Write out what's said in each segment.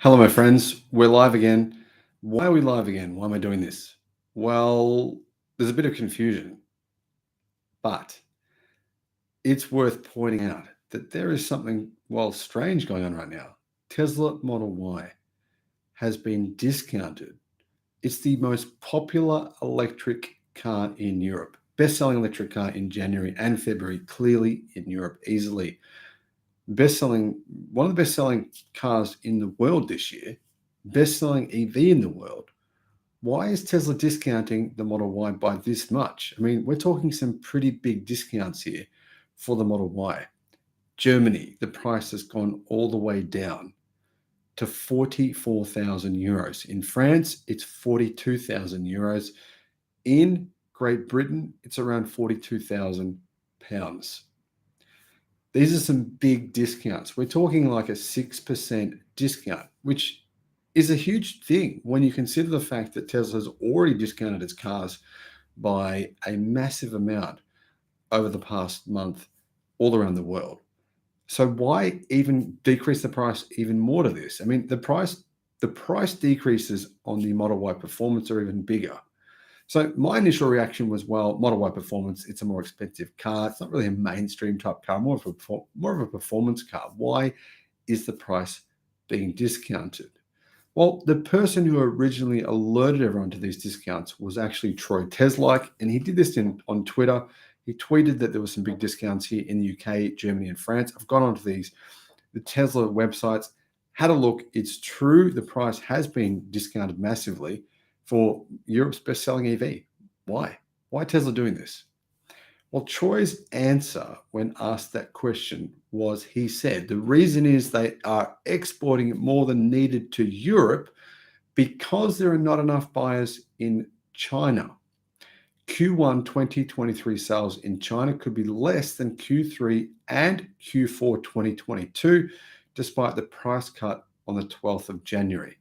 Hello, my friends. We're live again. Why are we live again? Why am I doing this? Well, there's a bit of confusion, but it's worth pointing out that there is something, well, strange going on right now. Tesla Model Y has been discounted. It's the most popular electric car in Europe. Best-selling electric car in January and February, clearly in Europe, easily. Best-selling, one of the best-selling cars in the world this year, best-selling EV in the world. Why is Tesla discounting the Model Y by this much? I mean, we're talking some pretty big discounts here for the Model Y. Germany, the price has gone all the way down to 44,000 euros. In France, it's 42,000 euros. In Great Britain, it's around 42,000 pounds. These are some big discounts. We're talking like a 6% discount, which is a huge thing when you consider the fact that Tesla has already discounted its cars by a massive amount over the past month all around the world. So why even decrease the price even more to this? I mean, the price decreases on the Model Y Performance are even bigger. So my initial reaction was, well, Model Y Performance, it's a more expensive car. It's not really a mainstream type car, more of a performance car. Why is the price being discounted? Well, the person who originally alerted everyone to these discounts was actually Troy Teslike, and he did this on Twitter. He tweeted that there were some big discounts here in the UK, Germany, and France. I've gone onto the Tesla websites, had a look. It's true, the price has been discounted massively for Europe's best-selling EV. Why? Why Tesla doing this? Well, Troy's answer when asked that question was he said the reason is they are exporting more than needed to Europe because there are not enough buyers in China. Q1 2023 sales in China could be less than Q3 and Q4 2022, despite the price cut on the 12th of January.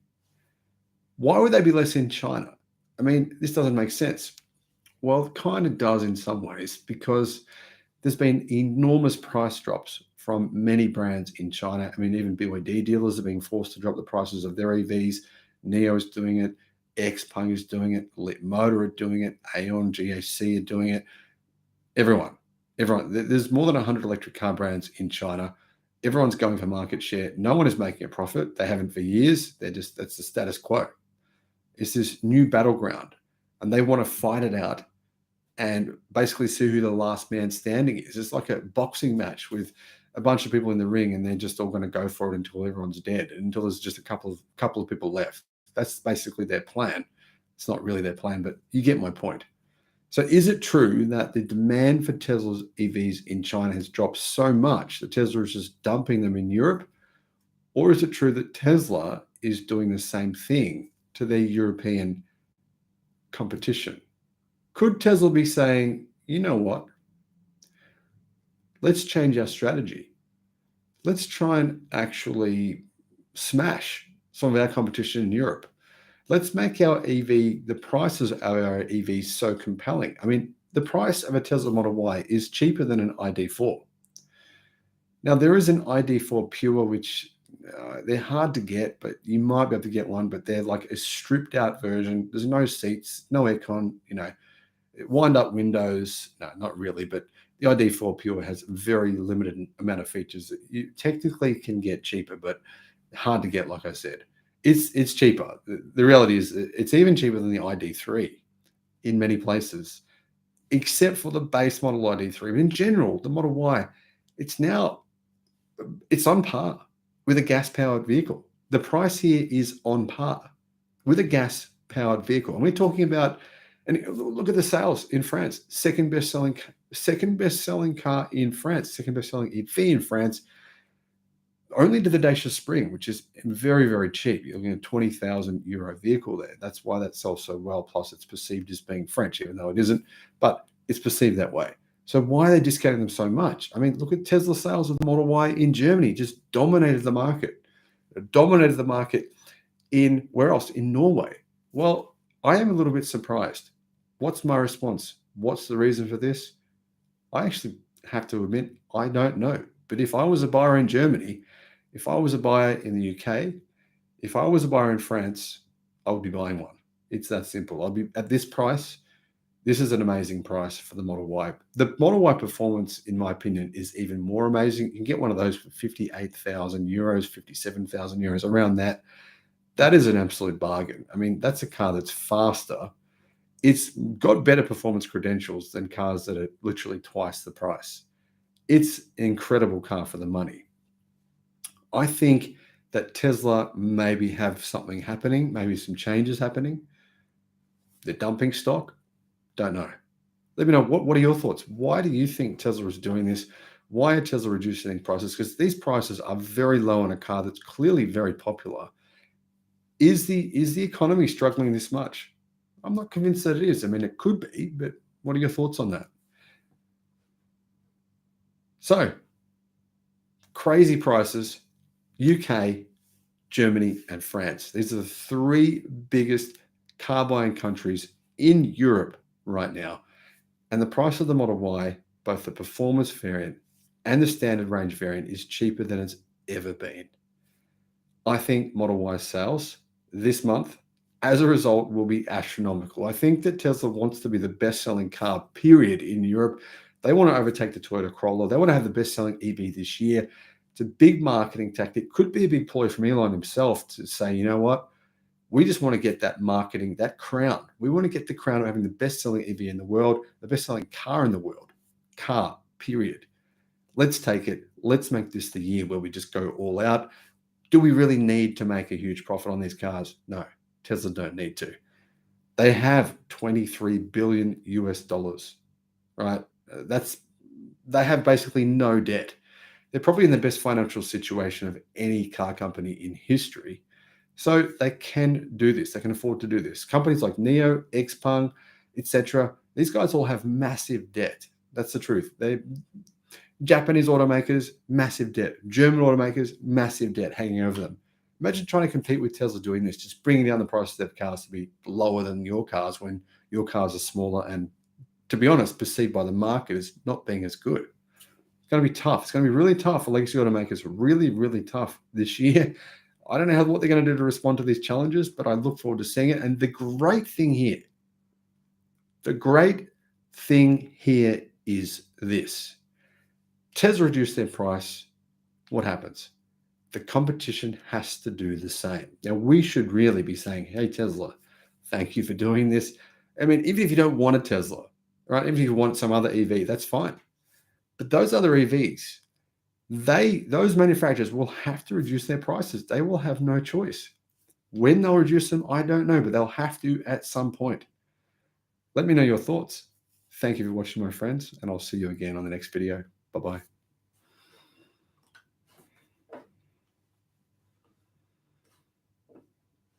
Why would they be less in China? I mean, this doesn't make sense. Well, it kind of does in some ways because there's been enormous price drops from many brands in China. I mean, even BYD dealers are being forced to drop the prices of their EVs. NIO is doing it. XPeng is doing it. Leapmotor are doing it. Aeon, GAC are doing it. Everyone. There's more than 100 electric car brands in China. Everyone's going for market share. No one is making a profit. They haven't for years. That's the status quo. It's this new battleground, and they want to fight it out and basically see who the last man standing is. It's like a boxing match with a bunch of people in the ring, and they're just all going to go for it until everyone's dead, until there's just a couple of people left. That's basically their plan. It's not really their plan, but you get my point. So is it true that the demand for Tesla's EVs in China has dropped so much that Tesla is just dumping them in Europe? Or is it true that Tesla is doing the same thing to their European competition? Could Tesla be saying, you know what? Let's change our strategy. Let's try and actually smash some of our competition in Europe. Let's make our EV, the prices of our EVs so compelling. I mean, the price of a Tesla Model Y is cheaper than an ID4. Now, there is an ID4 Pure, which they're hard to get, but you might be able to get one, but they're like a stripped out version. There's no seats, no aircon, wind up windows. No, not really, but the ID4 Pure has very limited amount of features that you technically can get cheaper, but hard to get, like I said. It's cheaper. The reality is it's even cheaper than the ID3 in many places, except for the base model ID3. But in general, the Model Y, it's on par with a gas-powered vehicle. The price here is on par with a gas-powered vehicle. And we're talking about, and look at the sales in France. Second best-selling car in France, second best-selling EV in France, only to the Dacia Spring, which is very, very cheap. You're looking at a 20,000 euro vehicle there. That's why that sells so well. Plus, it's perceived as being French, even though it isn't, but it's perceived that way. So why are they discounting them so much? I mean, look at Tesla sales of the Model Y in Germany, just dominated the market. It dominated the market in, where else? In Norway. Well, I am a little bit surprised. What's my response? What's the reason for this? I actually have to admit, I don't know. But if I was a buyer in Germany, if I was a buyer in the UK, If I was a buyer in France, I would be buying one. It's that simple. I'll be at this price. This is an amazing price for the Model Y. The Model Y performance, in my opinion, is even more amazing. You can get one of those for 58,000 euros, 57,000 euros, around that. That is an absolute bargain. I mean, that's a car that's faster. It's got better performance credentials than cars that are literally twice the price. It's an incredible car for the money. I think that Tesla maybe have something happening, maybe some changes happening. They're dumping stock. Don't know. Let me know, what are your thoughts? Why do you think Tesla is doing this? Why are Tesla reducing prices? Because these prices are very low on a car that's clearly very popular. Is the economy struggling this much? I'm not convinced that it is. I mean, it could be, but what are your thoughts on that? So, crazy prices, UK, Germany, and France. These are the three biggest car buying countries in Europe right now. And the price of the Model Y, both the performance variant and the standard range variant, is cheaper than it's ever been. I think Model Y sales this month, as a result, will be astronomical. I think that Tesla wants to be the best-selling car, period, in Europe. They want to overtake the Toyota Corolla. They want to have the best-selling EV this year. It's a big marketing tactic. Could be a big ploy from Elon himself to say, you know what? We just want to get that marketing, that crown. We want to get the crown of having the best-selling EV in the world, the best-selling car in the world. Car, period. Let's take it. Let's make this the year where we just go all out. Do we really need to make a huge profit on these cars? No, Tesla don't need to. They have 23 billion US dollars, right? They have basically no debt. They're probably in the best financial situation of any car company in history. So they can do this. They can afford to do this. Companies like NIO, Xpeng, etc. These guys all have massive debt. That's the truth. Japanese automakers, massive debt. German automakers, massive debt hanging over them. Imagine trying to compete with Tesla doing this, just bringing down the price of their cars to be lower than your cars when your cars are smaller and, to be honest, perceived by the market as not being as good. It's going to be tough. It's going to be really tough for legacy automakers, really, really tough this year. I don't know what they're going to do to respond to these challenges, but I look forward to seeing it. And the great thing here is this. Tesla reduced their price. What happens? The competition has to do the same. Now, we should really be saying, hey, Tesla, thank you for doing this. I mean, even if you don't want a Tesla, right? Even if you want some other EV, that's fine. But those other EVs, those manufacturers will have to reduce their prices. They will have no choice. When they'll reduce them, I don't know, but they'll have to at some point. Let me know your thoughts. Thank you for watching, my friends, and I'll see you again on the next video. Bye-bye.